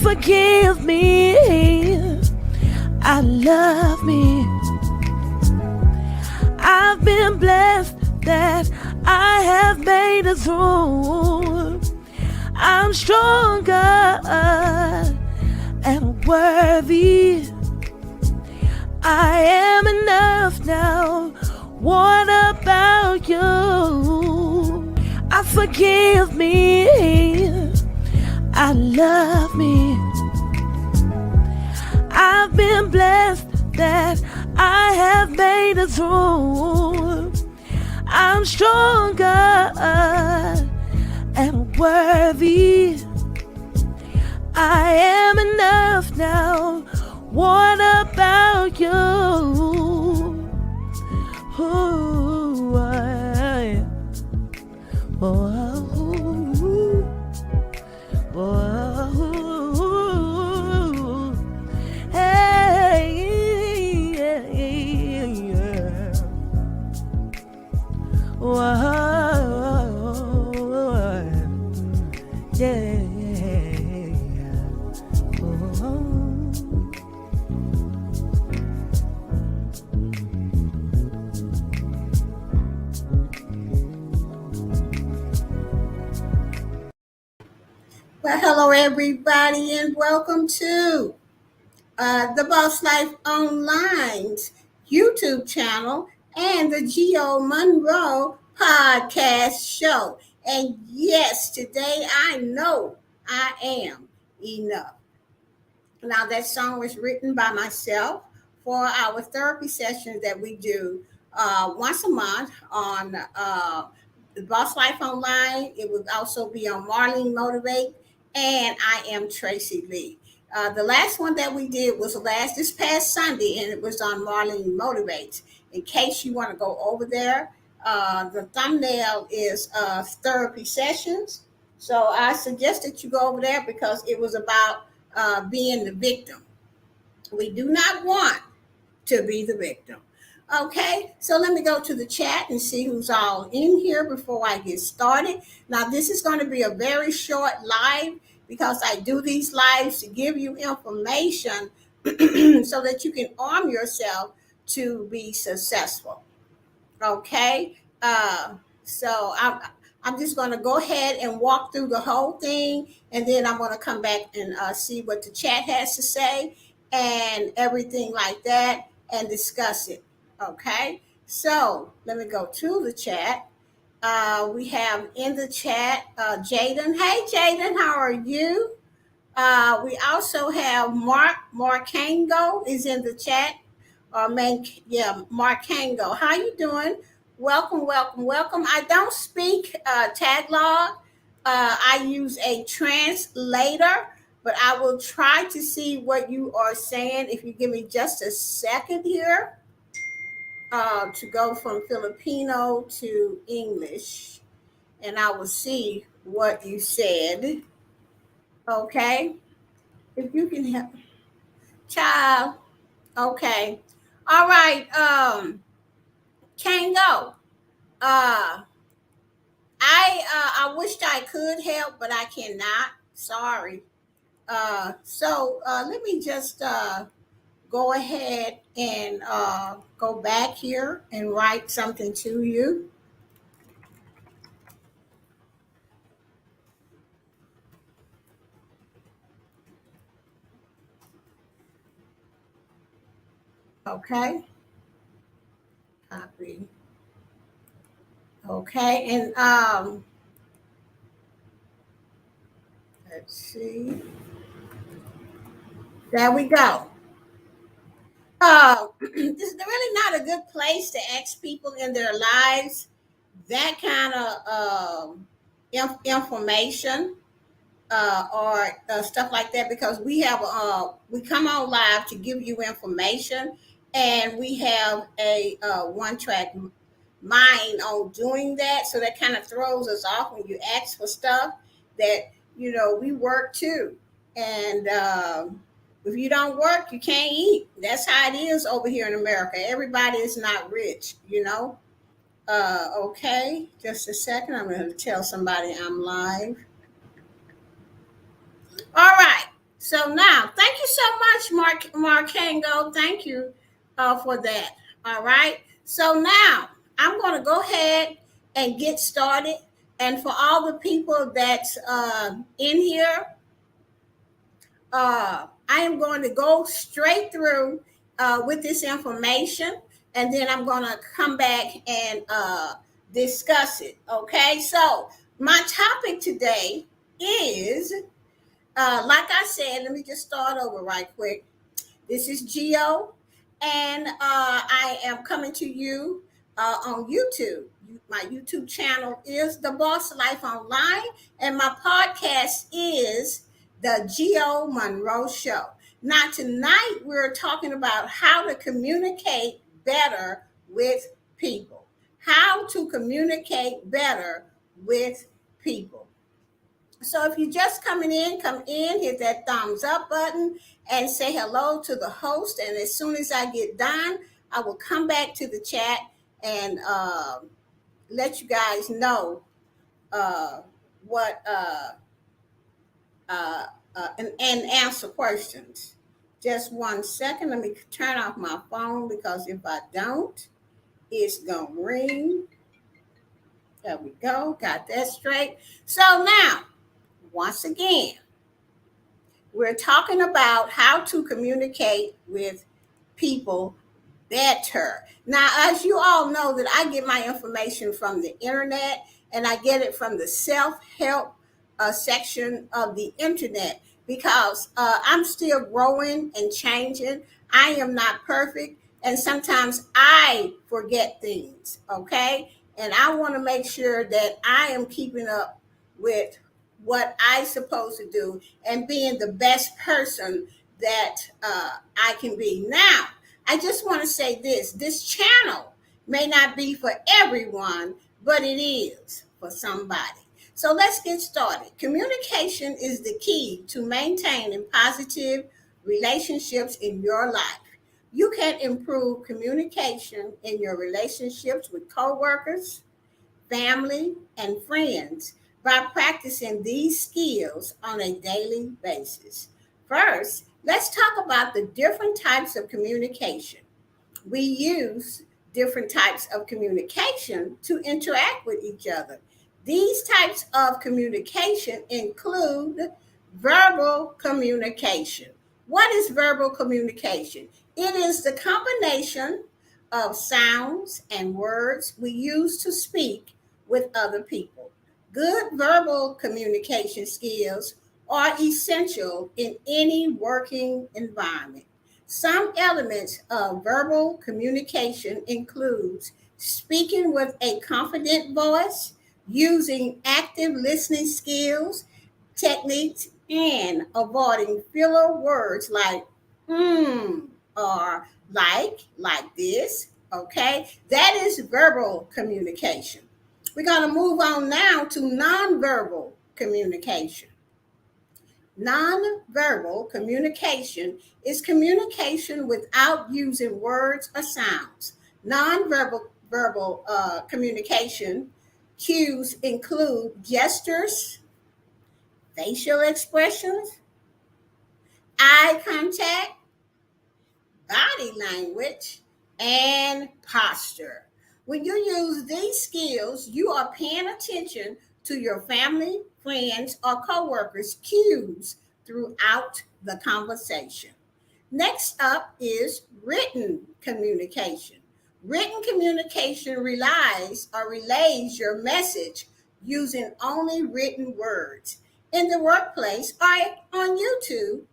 Forgive me, I love me. I've been blessed that I have made it through. I'm stronger and worthy. I am enough now. What about you? I forgive me, I love me. I've been blessed that I have made it through. I'm stronger and worthy. I am enough now. What about you? Ooh, hey, yeah. Well, hello everybody, and welcome to the Boss Life Online's YouTube channel and the Geo Monroe podcast show. And yes, today I know I am enough. Now, that song was written by myself for our therapy sessions that we do once a month on the Boss Life Online. It would also be on Marlene Motivate, and I am Tracy Lee. The last one that we did was this past Sunday, and it was on Marlene Motivates. In case you want to go over there, the thumbnail is therapy sessions. So I suggest that you go over there because it was about being the victim. We do not want to be the victim. Okay, so let me go to the chat and see who's all in here before I get started. Now, this is going to be a very short live because I do these lives to give you information so that you can arm yourself to be successful. Okay, so I'm just going to go ahead and walk through the whole thing, and then I'm going to come back and see what the chat has to say and everything like that and discuss it. Okay, so let me go to the chat. We have in the chat Jaden. Hey, Jaden, how are you? We also have Mark Markango is in the chat. Markango. How you doing? Welcome, welcome, welcome. I don't speak Tagalog. I use a translator, but I will try to see what you are saying. If you give me just a second here to go from Filipino to English, and I will see what you said. Okay, if you can help, child. Okay, all right. Kango. Uh, I wished I could help, but I cannot. Sorry. So let me just go ahead and go back here and write something to you. Okay. Copy. Okay. And let's see. There we go. This is really not a good place to ask people in their lives that kind of information or stuff like that because we come on live to give you information, and we have a one track mind on doing that, so that kind of throws us off when you ask for stuff that we work too, and if you don't work, you can't eat. That's how it is over here in America. Everybody is not rich. Okay, just a second. I'm going to tell somebody I'm live. All right. So now, thank you so much, Markango. Thank you for that. All right. So now I'm going to go ahead and get started. And for all the people that's in here, I am going to go straight through with this information, and then I'm going to come back and discuss it. Okay. So my topic today is like I said, let me just start over right quick. This is Geo, and I am coming to you on YouTube. My YouTube channel is The Boss Life Online, and my podcast is The Geo Monroe Show. Now, tonight we're talking about how to communicate better with people. How to communicate better with people. So if you're just coming in, come in, hit that thumbs up button and say hello to the host. And as soon as I get done, I will come back to the chat and let you guys know what and answer questions. Just 1 second. Let me turn off my phone because if I don't, it's going to ring. There we go. Got that straight. So now, once again, we're talking about how to communicate with people better. Now, as you all know, that I get my information from the internet, and I get it from the self-help section of the internet because I'm still growing and changing. I am not perfect, and sometimes I forget things, okay? And I want to make sure that I am keeping up with what I supposed to do and being the best person that I can be. Now, I just want to say this channel may not be for everyone, but it is for somebody. So let's get started. Communication is the key to maintaining positive relationships in your life. You can improve communication in your relationships with coworkers, family, and friends by practicing these skills on a daily basis. First, let's talk about the different types of communication. We use different types of communication to interact with each other. These types of communication include verbal communication. What is verbal communication? It is the combination of sounds and words we use to speak with other people. Good verbal communication skills are essential in any working environment. Some elements of verbal communication includes speaking with a confident voice, using active listening skills, techniques, and avoiding filler words like or like this. Okay, that is verbal communication. We're going to move on now to nonverbal communication. Nonverbal communication is communication without using words or sounds. Nonverbal communication cues include gestures, facial expressions, eye contact, body language, and posture. When you use these skills, you are paying attention to your family, friends, or coworkers' cues throughout the conversation. Next up is written communication. Written communication relies or relays your message using only written words. In the workplace or on YouTube,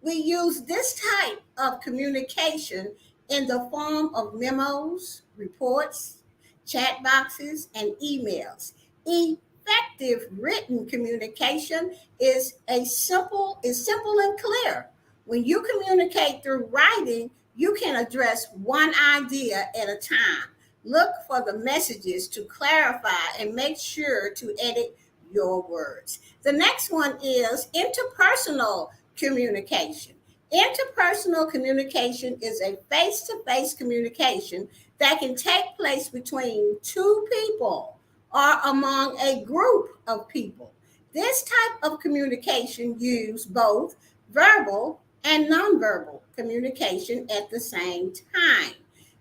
we use this type of communication in the form of memos, reports, chat boxes, and emails. Effective written communication is simple and clear. When you communicate through writing, you can address one idea at a time. Look for the messages to clarify and make sure to edit your words. The next one is interpersonal communication. Interpersonal communication is a face to face communication that can take place between two people or among a group of people. This type of communication uses both verbal and nonverbal communication at the same time.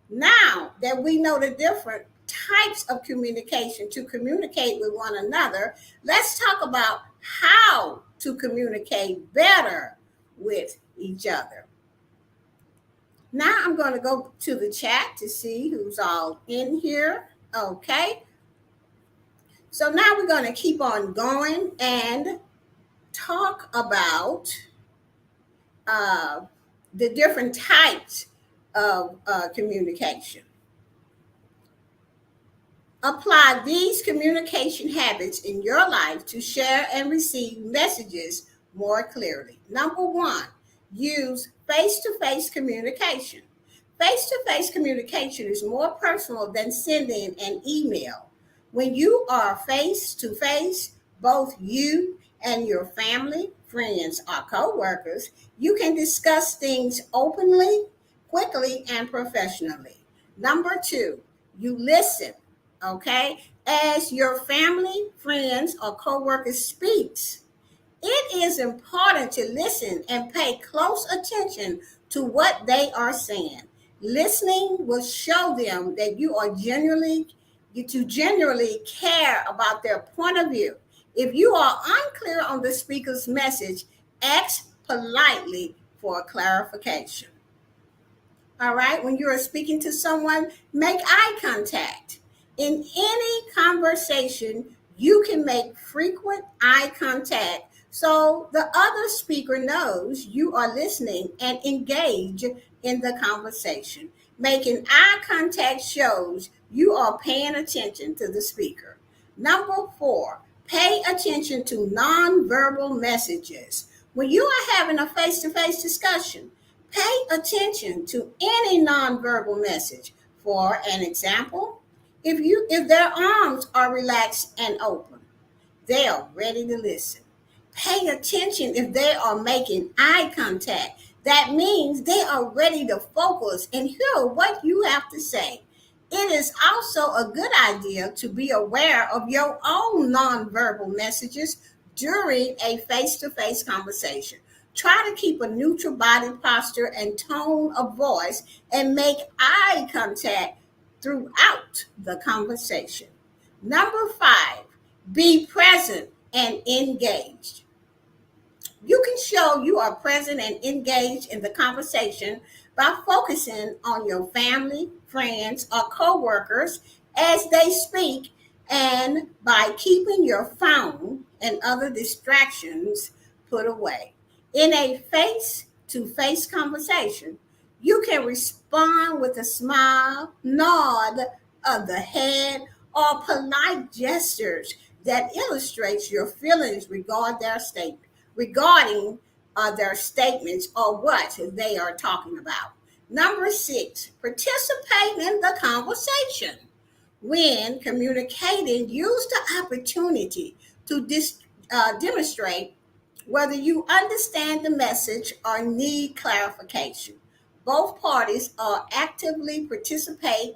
Now that we know the different types of communication to communicate with one another, let's talk about how to communicate better with each other. Now I'm going to go to the chat to see who's all in here. Okay. So now we're going to keep on going and talk about uh, the different types of communication. Apply these communication habits in your life to share and receive messages more clearly. Number one, use face to face communication. Face to face communication is more personal than sending an email. When you are face to face, both you and your family, friends, or co workers, you can discuss things openly, quickly, and professionally. Number two, you listen, okay? As your family, friends, or co-workers speaks, it is important to listen and pay close attention to what they are saying. Listening will show them that you genuinely care about their point of view. If you are unclear on the speaker's message, ask politely for clarification. All right, when you are speaking to someone, make eye contact. In any conversation, you can make frequent eye contact so the other speaker knows you are listening and engage in the conversation. Making eye contact shows you are paying attention to the speaker. Number four, pay attention to nonverbal messages. When you are having a face to face discussion, pay attention to any nonverbal message. For an example, if their arms are relaxed and open, they are ready to listen. Pay attention if they are making eye contact. That means they are ready to focus and hear what you have to say. It is also a good idea to be aware of your own nonverbal messages during a face to face conversation. Try to keep a neutral body posture and tone of voice and make eye contact throughout the conversation. Number five, be present and engaged. You can show you are present and engaged in the conversation by focusing on your family, friends, or coworkers as they speak and by keeping your phone and other distractions put away. In a face to face conversation, you can respond with a smile, nod of the head, or polite gestures that illustrates your feelings regarding their statements or what they are talking about. Number six, participate in the conversation. When communicating, use the opportunity to demonstrate whether you understand the message or need clarification. Both parties are actively participating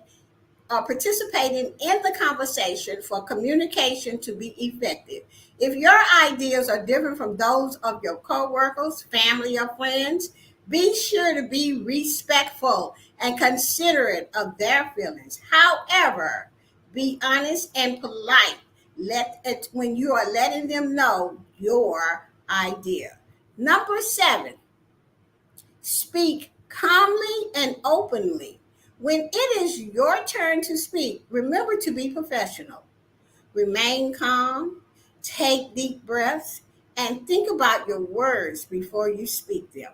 in the conversation for communication to be effective. If your ideas are different from those of your coworkers, family, or friends, be sure to be respectful and considerate of their feelings. However, be honest and polite. Let it when you are letting them know your idea. Number seven, speak calmly and openly. When it is your turn to speak, remember to be professional. Remain calm, take deep breaths, and think about your words before you speak them.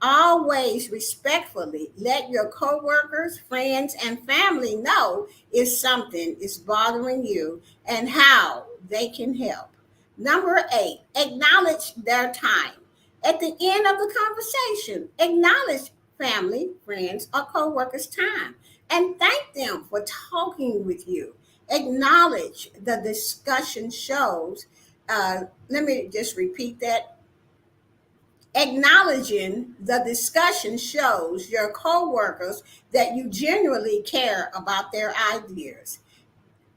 Always respectfully let your coworkers, friends, and family know if something is bothering you and how they can help. Number eight, acknowledge their time. At the end of the conversation, acknowledge family, friends, or coworkers' time and thank them for talking with you. Acknowledge the discussion shows. Let me just repeat that. Acknowledging the discussion shows your coworkers that you genuinely care about their ideas.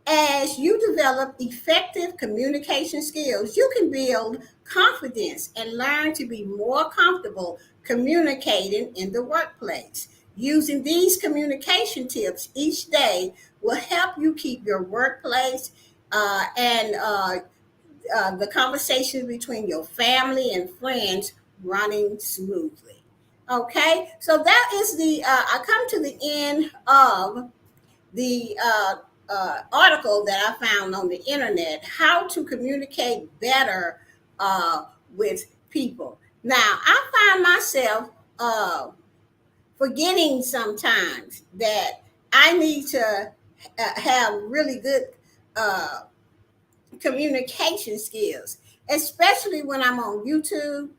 As you develop effective communication skills, you can build confidence and learn to be more comfortable communicating in the workplace. Using these communication tips each day will help you keep your workplace and the conversations between your family and friends running smoothly. Okay, so that is I come to the end of the article that I found on the internet, how to communicate better uh, with people. Now, I find myself forgetting sometimes that I need to have really good uh, communication skills, especially when I'm on YouTube,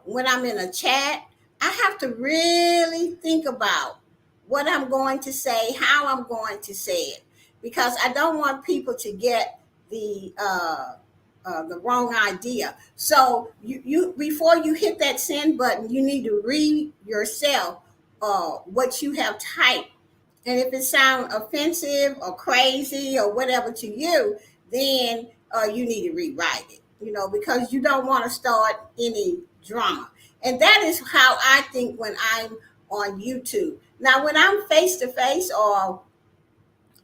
when I'm in a chat. I have to really think about what I'm going to say, how I'm going to say it, because I don't want people to get the wrong idea. So you before you hit that send button, you need to read yourself what you have typed, and if it sounds offensive or crazy or whatever to you, then you need to rewrite it, because you don't want to start any drama. And that is how I think when I'm on YouTube. Now, when I'm face to face or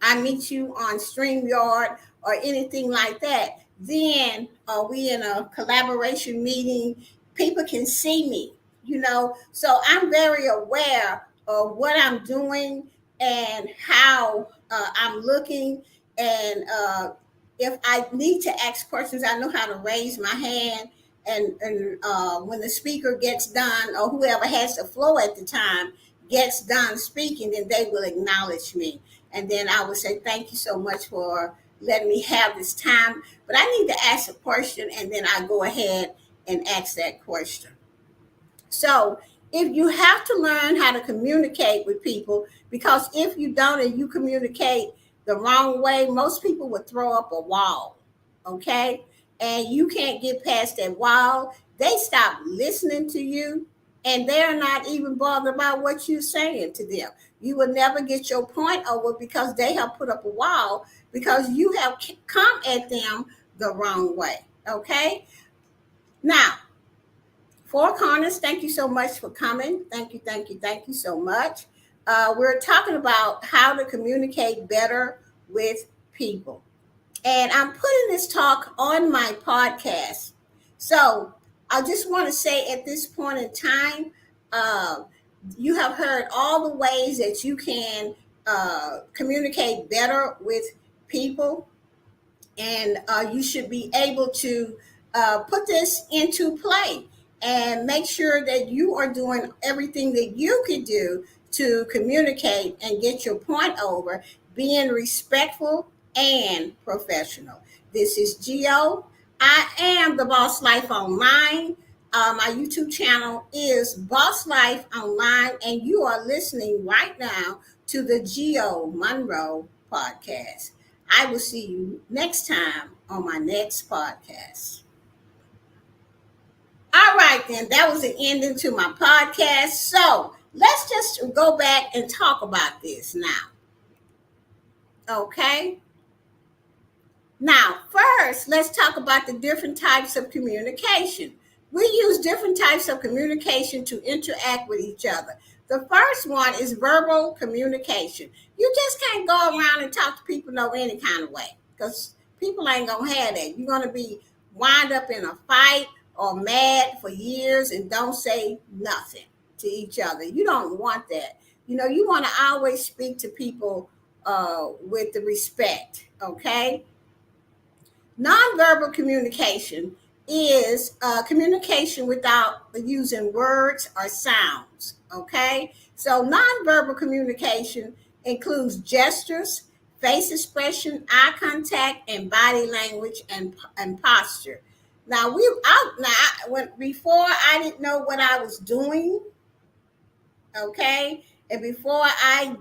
I meet you on StreamYard or anything like that, then we in a collaboration meeting, people can see me. So I'm very aware of what I'm doing and how I'm looking. And if I need to ask questions, I know how to raise my hand. And when the speaker gets done, or whoever has the flow at the time gets done speaking, then they will acknowledge me. And then I would say, thank you so much for letting me have this time. But I need to ask a question, and then I go ahead and ask that question. So if you have to learn how to communicate with people, because if you don't and you communicate the wrong way, most people would throw up a wall. Okay. And you can't get past that wall. They stop listening to you, and they're not even bothered about what you're saying to them. You will never get your point over because they have put up a wall because you have come at them the wrong way. Okay. Now, Four Corners, thank you so much for coming. Thank you, thank you, thank you so much. We're talking about how to communicate better with people. And I'm putting this talk on my podcast. So I just want to say at this point in time, uh, you have heard all the ways that you can communicate better with people, and you should be able to put this into play and make sure that you are doing everything that you can do to communicate and get your point over, being respectful and professional. This is Geo. I am the Boss Life Online. My YouTube channel is Boss Life Online, and you are listening right now to the Geo Monroe podcast. I will see you next time on my next podcast. All right, then, that was the ending to my podcast. So let's just go back and talk about this now. Okay. Now, first, let's talk about the different types of communication. We use different types of communication to interact with each other. The first one is verbal communication. You just can't go around and talk to people no any kind of way, because people ain't going to have that. You're going to be wind up in a fight or mad for years and don't say nothing to each other. You don't want that. You want to always speak to people with the respect, okay? Nonverbal communication is communication without using words or sounds. Okay, so nonverbal communication includes gestures, face expression, eye contact, and body language and posture. Now before I didn't know what I was doing. Okay, and before I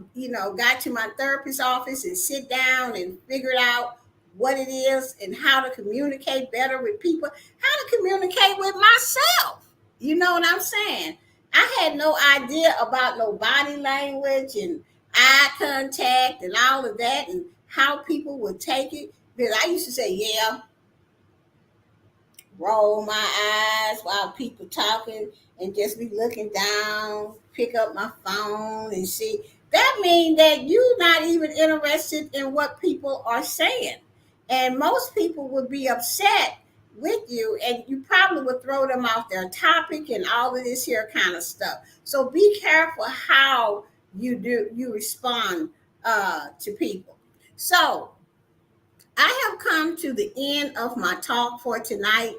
got to my therapist's office and sit down and figured out what it is and how to communicate better with people, how to communicate with myself. You know what I'm saying? I had no idea about no body language and eye contact and all of that, and how people would take it. Because I used to say, yeah, roll my eyes while people talking and just be looking down, pick up my phone and see. That means that you're not even interested in what people are saying. And most people would be upset with you and you probably would throw them off their topic and all of this here kind of stuff. So be careful how you respond to people. So I have come to the end of my talk for tonight,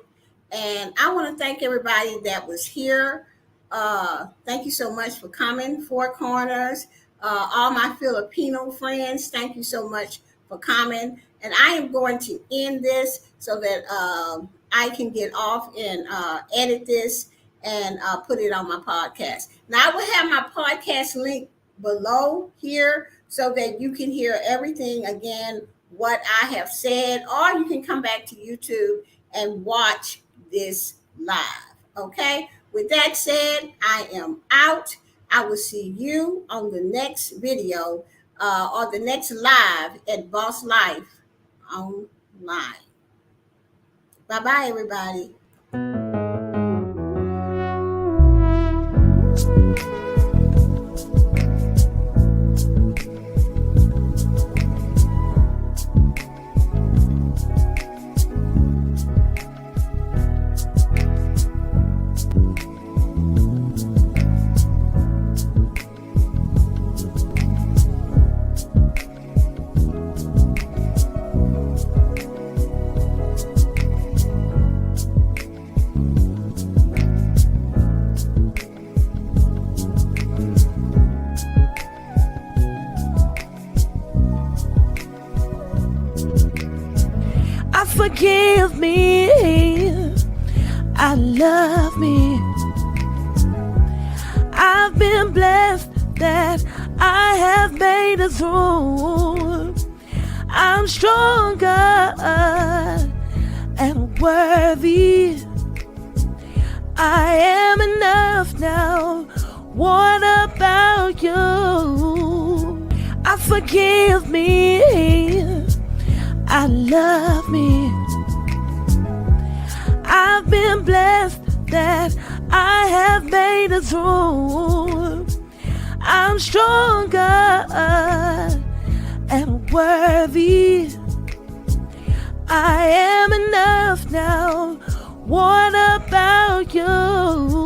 and I want to thank everybody that was here. Thank you so much for coming, Four Corners. All my Filipino friends, thank you so much for coming. And I am going to end this so that I can get off and edit this and put it on my podcast. Now, I will have my podcast link below here so that you can hear everything again, what I have said, or you can come back to YouTube and watch this live. Okay? With that said, I am out. I will see you on the next video or the next live at Boss Life Online. Bye-bye, everybody. Forgive me, I love me. I've been blessed that I have made it through. I'm stronger and worthy. I am enough now. What about you? I forgive me, I love me. I've been blessed that I have made it through. I'm stronger and worthy. I am enough now. What about you?